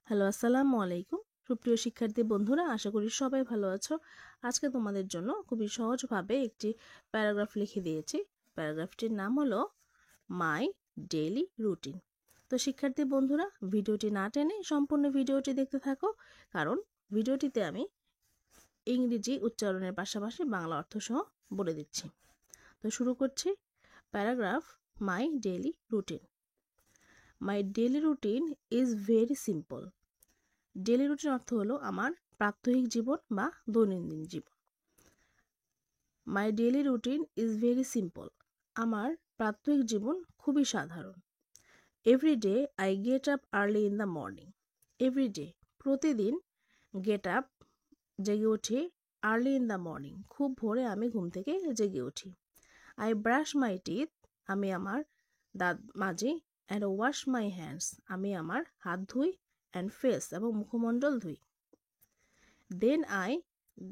Hello, আসসালামু আলাইকুম। সুপ্রিয় শিক্ষার্থী বন্ধুরা, আশা করি সবাই ভালো আছো। আজকে তোমাদের জন্য খুবই সহজভাবে একটি প্যারাগ্রাফ লিখে দিয়েছি। প্যারাগ্রাফটির নাম হলো মাই ডেইলি রুটিন। তো শিক্ষার্থী বন্ধুরা, ভিডিওটি না টেনে সম্পূর্ণ ভিডিওটি দেখতে থাকো, কারণ ভিডিওটিতে আমি ইংরেজি উচ্চারণের পাশাপাশি বাংলা অর্থ সহ বলে দিচ্ছি। তো শুরু করছি। Paragraph my daily routine. My daily routine is very simple. Daily routine অর্থ হলো আমার প্রাত্যহিক জীবন বা দৈনন্দিন জীবন। My daily routine is very simple. আমার প্রাত্যহিক জীবন খুবই সাধারণ। Every day I get up early in the morning. Every day প্রতিদিন গেট আপ জেগে উঠি, আর্লি ইন দ্য মর্নিং খুব ভোরে আমি ঘুম থেকে জেগে উঠি। আই ব্রাশ মাই টিথ আমি আমার দাঁত মাজি, অ্যান্ড ওয়াশ মাই হ্যান্ডস আমি আমার হাত ধুই, অ্যান্ড ফেস এবং মুখমণ্ডল ধুই। Then I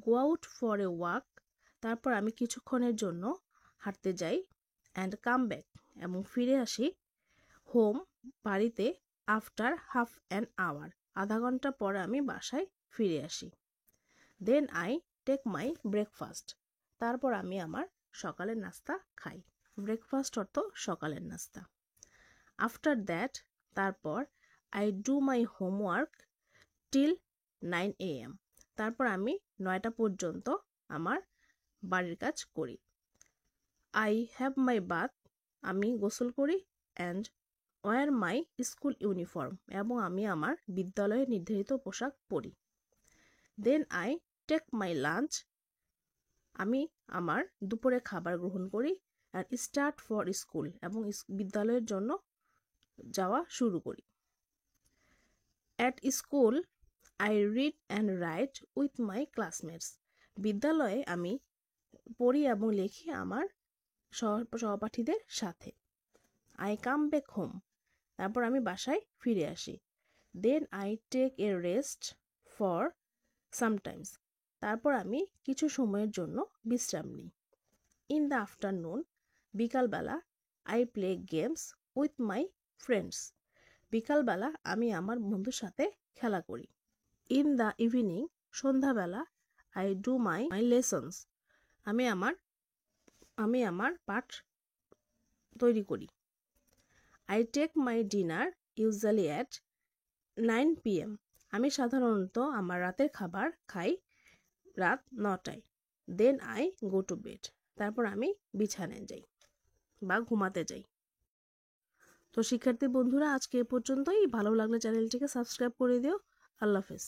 go out for a walk তারপর আমি কিছুক্ষণের জন্য হাঁটতে যাই, অ্যান্ড কাম ব্যাক এবং ফিরে আসি হোম বাড়িতে আফটার হাফ অ্যান আওয়ার আধা ঘন্টা পরে আমি বাসায় ফিরে আসি। Then I take my breakfast তারপর আমি আমার সকালের নাস্তা খাই। ব্রেকফাস্ট অর্থ সকালের নাস্তা। আফটার দ্যাট তারপর I do my homework till 9 AM তারপর আমি 9টা পর্যন্ত আমার বাড়ির কাজ করি। আই হ্যাভ মাই বাথ আমি গোসল করি, and wear my school uniform এবং আমি আমার বিদ্যালয়ে নির্ধারিত পোশাক পরি। Then I take my lunch আমি আমার দুপুরে খাবার গ্রহণ করি, অ্যান্ড স্টার্ট ফর স্কুল এবং বিদ্যালয়ের জন্য যাওয়া শুরু করি। At school I read and right with my classmates বিদ্যালয়ে আমি পড়ি এবং লিখি আমার সহপাঠীদের সাথে। আই কাম ব্যাক হোম তারপর আমি বাসায় ফিরে আসি। Then I take a rest for sometimes তারপর আমি কিছু সময়ের জন্য বিশ্রাম নিই। ইন দ্য আফটারনুন বিকালবেলা I play games with my friends বিকালবেলা আমি আমার বন্ধুর সাথে খেলা করি। ইন দ্য ইভিনিং সন্ধ্যাবেলা আই ডু মাই লেসন্স আমি আমার পাঠ তৈরি করি। I take my dinner usually at 9 PM আমি সাধারণত আমার রাতের খাবার খাই রাত 9টায়। Then I go to bed তারপর আমি বিছানায় যাই বা ঘুমাতে যাই। তো শিক্ষার্থী বন্ধুরা, আজকে এ পর্যন্তই। ভালো লাগলে চ্যানেলটিকে সাবস্ক্রাইব করে দিও। আল্লাহ হাফেজ।